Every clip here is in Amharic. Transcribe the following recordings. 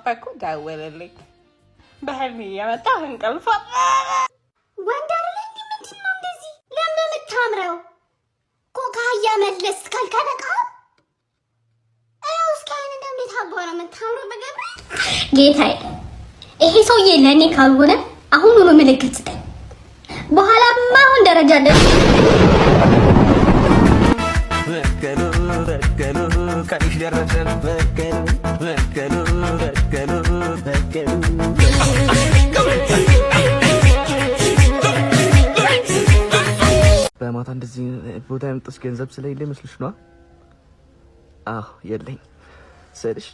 ከናፈኩ ደውልልኝ። በህልሜ የመጣህ እንቅልፍ ወንደር ላይ ምንድን ነው እንደዚህ ለምን የምታምረው? ኮካያ መለስ ካልከለቃ እስኪ አይን እንደምን ታባራ የምታምረው በገብረ ጌታዬ፣ ይሄ ሰውዬ ለእኔ ካልሆነ አሁኑኑ ምልክት ስጠኝ። በኋላማ አሁን ደረጃ ደርስ ቀይሽ ደረሰ በማታ እንደዚህ ቦታ ያመጣሽ ገንዘብ ስለሌለ ይመስልሽ ነው? አዎ የለኝ ስልሽ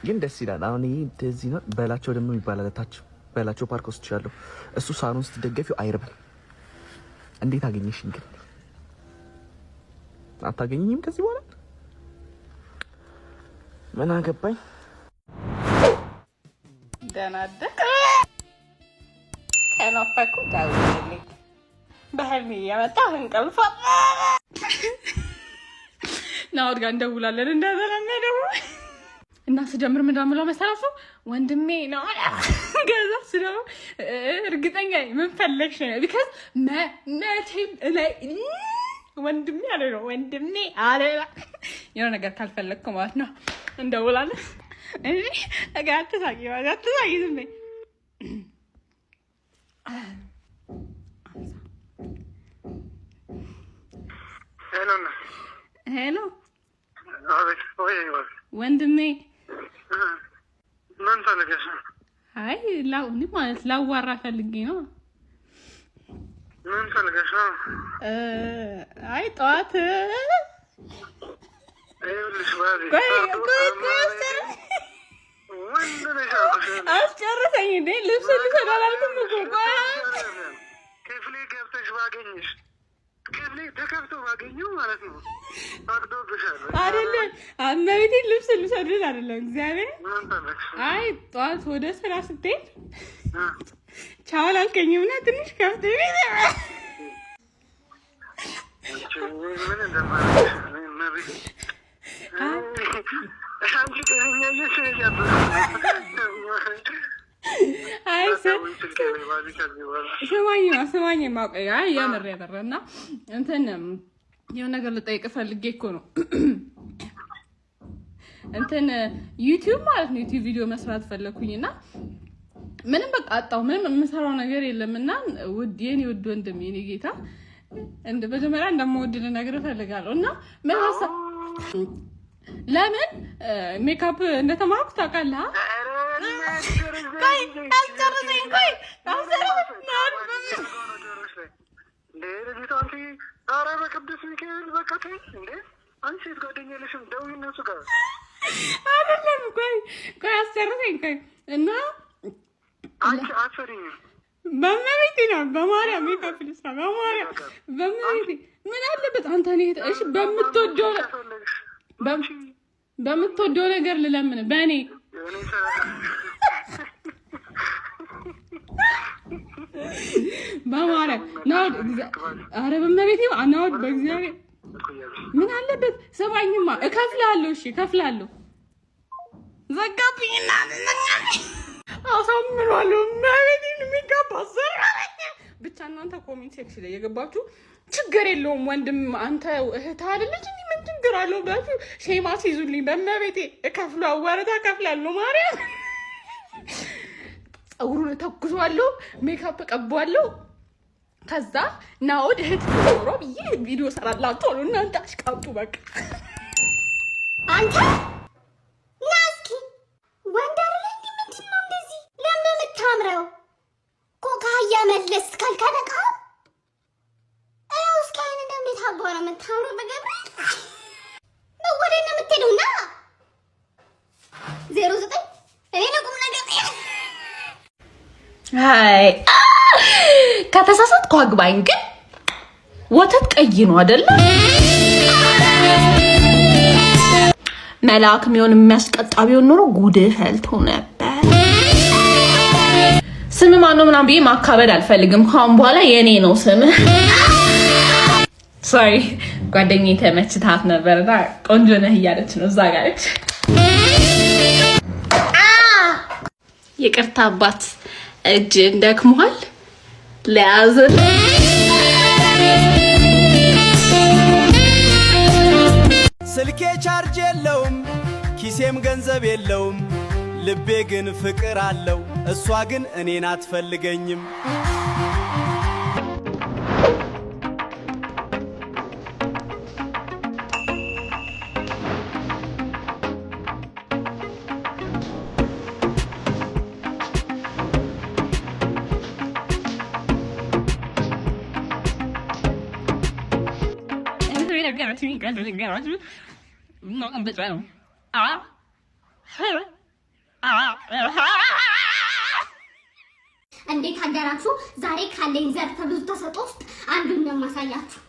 ግን ደስ ይላል። አሁን ይሄ እንደዚህ ነው። በላቸው ደግሞ ይባላል ታች በላቸው ፓርክ ውስጥ ያለው እሱ ሳሎን ስትደገፊው አይርብም። እንዴት አገኘሽኝ ግን? አታገኘኝም ከዚህ በኋላ ምን አገባኝ። ደህና አደርክ። ከናፈኩ ደውልልኝ። በህልሜ የመጣህ እንቅልፍ ናውድ ጋር እንደውላለን እንደተለመደው እና ስጀምር ምን እንደምለው መሰላችሁ? ወንድሜ ነው ገዛ ስለው እርግጠኛ ምን ፈለግሽ ነው? ቢካዝ መቼም ላይ ወንድሜ አለ ነው ወንድሜ አለ የሆነ ነገር ካልፈለግኩ ማለት ነው እንደውላለን እንጂ ነገር አትሳቂ ዝም በይ። ሄሎ ወንድሜ ምን ፈልገሽ ነው? አይ ማለት ላዋራ ፈልጌ ነው። ምን ፈልገሽ ነው? አይ ጠዋት አስጨርሰኝ እንዴ ልብስ ልሰዳላልኩም እኮ ክፍሌ ገብተሽ ባገኝሽ ክፍሌ ተከፍቶ ባገኘው ማለት ነው አቅዶብሻል አይደለም? አመቤቴ ልብስ ልሰድል አይደለም እግዚአብሔር። አይ ጠዋት ወደ ስራ ስትሄድ ቻው አልከኝም እና ትንሽ ከፍቶ ስማኝ ማውቀያ ያመረ ያበረና እንትን የሆነ ነገር ልጠይቅ ፈልጌ እኮ ነው። እንትን ዩቲዩብ ማለት ነው ዩቲዩብ ቪዲዮ መስራት ፈለኩኝና ምንም በቃ አጣው። ምንም የምሰራው ነገር የለምና የኔ ውድ ወንድም የኔ ጌታ እንደ መጀመሪያ እንደምወድል ነገር እፈልጋለሁ እና ምን ሀሳብ ለምን ሜካፕ እንደተማርኩ ታውቃለህ? እና በመቤቴ ነው በማርያም ሜካፕ ልስራ በማርያም በመቤቴ ምን አለበት አንተ እሺ በምትወደው ነገር ልለምን በእኔ በማርያም ናውድ ኧረ በመቤቴ ናውድ በእግዚአብሔር ምን አለበት ሰማኝማ እከፍላለሁ። እሺ እከፍላለሁ። ዘጋብኝና አሳምሯለሁ መቤቴን ሜካፕ አሰራ ብቻ እናንተ ኮሜንት ሴክሽን ላይ የገባችሁ ችግር የለውም ወንድም አንተ እህት አይደለች እንዴ ምን ችግር አለው ብላችሁ ሼማ ሲይዙልኝ በመቤቴ እከፍላለሁ። ወረታ እከፍላለሁ። ማርያም ፀጉሩን ተኩሷለሁ፣ ሜካፕ ቀባዋለሁ። ከዛ ናውድ እህት ኖሮ ብዬ ቪዲዮ ሰራላችሁ አሉ። እናንተ አሽቃብጡ በቃ አንተ ናስኪ ወንደር ላይ ምንድን ነው እንደዚህ ለምን የምታምረው? ኮካያ መለስ ካልከለቃ እስኪ አይን እንደምን ታባራ የምታምረው በገብረ ነው ወደ እነ የምትሄዱና 09 እኔ ለቁም ነገር አይ ከተሳሳትኩ አግባኝ። ግን ወተት ቀይ ነው አይደለ? መልአክ የሚሆን የሚያስቀጣ ቢሆን ኖሮ ጉድ ፈልቶ ነበር። ስም ማነው ምናምን ብዬ ማካበድ አልፈልግም። ካሁን በኋላ የኔ ነው ስም። ሶሪ ጓደኛዬ ተመችታት ነበርና ቆንጆ ነህ እያለች ነው እዛ ጋር ይቅርታ አባት እጅ እንደክሟል ለያዘን ስልኬ ቻርጅ የለውም ኪሴም ገንዘብ የለውም ልቤ ግን ፍቅር አለው እሷ ግን እኔን አትፈልገኝም እንዴት አደራችሁ? ዛሬ ካለኝ ዘርፈ ብዙ ተሰጥኦ ውስጥ አንዱን ነው ማሳያችሁ።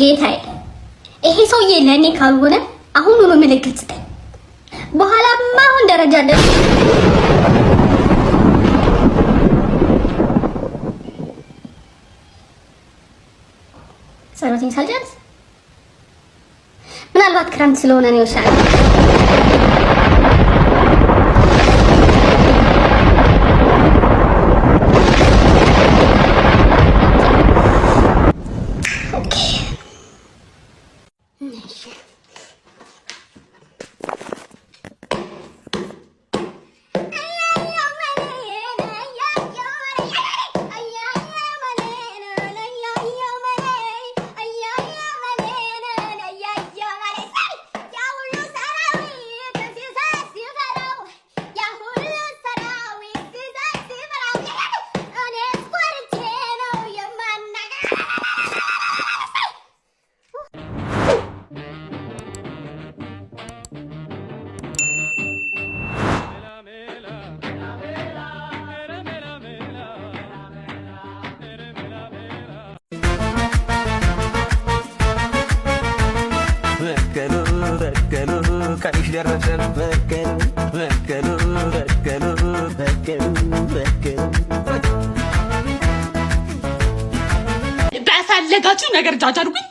ጌታዬ ይሄ ሰውዬ ለኔ ካልሆነ አሁን ምልክት ስጠኝ። በኋላማ አሁን ደረጃ ደርሶ ሰራተኛ ሳልጨርስ ምናልባት ክረምት ስለሆነ ነው ይሻላል። በፈለጋችሁ ነገር ጃጅ አድርጉኝ።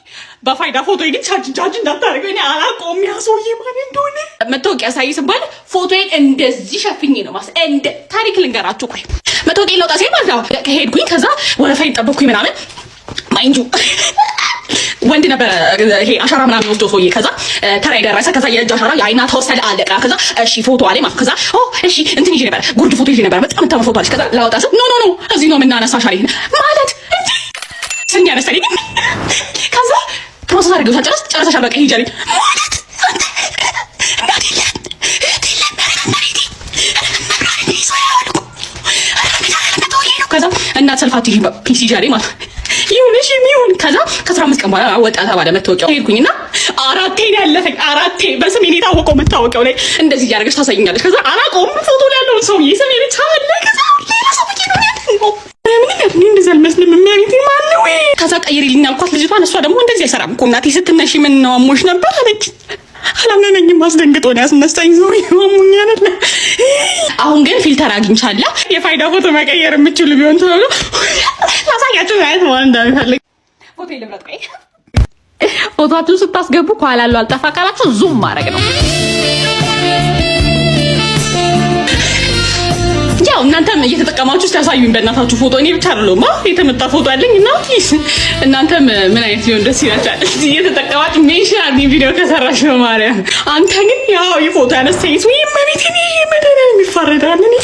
በፋይዳ ፎቶ ይሄን ጃጅ እንዳታደርገኝ። እኔ አላውቀውም ያ ሰውዬ ማን እንደሆነ። መታወቂያ ሳይ ስባል ፎቶዬን እንደዚህ ሸፍኜ ነው እንደ ታሪክ ልንገራችሁ። ቆይ መታወቂያ ለውጣ ሲል ማለት ነው ከሄድኩኝ ከዛ ወረፋ ይጠበቅኩኝ ምናምን ማይንጁ ወንድ ነበር ይሄ አሻራ ምናምን ወስዶ ሰውዬ ከዛ ተራ ደረሰ። ከዛ የእጅ አሻራ የአይና ተወሰደ አለቀ። ከዛ እሺ ፎቶ አለ ማለት ከዛ እሺ እንትን ይዤ ነበር ጉርድ ፎቶ ይዤ ነበር በጣም ተመ ፎቶ አለች። ከዛ ላወጣ ስል ኖ እዚህ ነው የምናነሳሽ አለኝ ማለት እንዴ ስንት ያነሳልኝ። ከዛ ፕሮሰስ አድርገው ጨርሰሻል በቃ ሂጂ አለኝ ማለት ከዛ እናት ሰልፋት ይዤ ፒሲ ይዤ አለኝ ማለት ይሁን ከዛ ከ15 ቀን በኋላ ወጣ ተባለ መታወቂያው። ሄድኩኝና አራቴ ነው ያለፈኝ። አራቴ በስሜ ነው የታወቀው መታወቂያው ላይ እንደዚህ እያደረገች ታሳይኛለች። ከዛ አላውቀውም ፎቶ ላይ ያለውን ሰውዬ ስሜ ብቻ አለ። ከዛ ሌላ ሰው ብቻ ነው ያለው ምንም እንደዚህ አልመስልም የሚያሪት ማን ነው። ከዛ ቀይሪልኝ አልኳት ልጅቷን። እሷ ደግሞ እንደዚህ አይሰራም እኮ እናቴ ስትነሺ ምን ነው አሞሽ ነበር አለች። አላመነኝም። አስደንግጦ ነው ያስነሳኝ ሰውዬው አሞኝ አይደለ። አሁን ግን ፊልተር አግኝቻለሁ። የፋይዳ ፎቶ መቀየር የምችሉ ቢሆን ተብሎ ላሳያችሁ ማለት ማን እንደሚፈልግ ፎቶ ይልብራት። ቆይ ፎቶአችሁን ስታስገቡ ከኋላ ያለው አልጠፋ ካላችሁ ዙም ማድረግ ነው። ያው እናንተም እየተጠቀማችሁ ያሳዩኝ በእናታችሁ ፎቶ። እኔ ብቻ አይደለሁም የተመጣ ፎቶ አለኝ እና እናንተም ምን አይነት ሊሆን ደስ ይላችኋል እየተጠቀማችሁ ሜንሽን አድርጊ ቪዲዮ ከሰራሽ ነው ማርያም። አንተ ግን ያው የፎቶ ያነሳኝ ሰው ይመሪት እኔ መደረን የሚፋረዳል። እኔ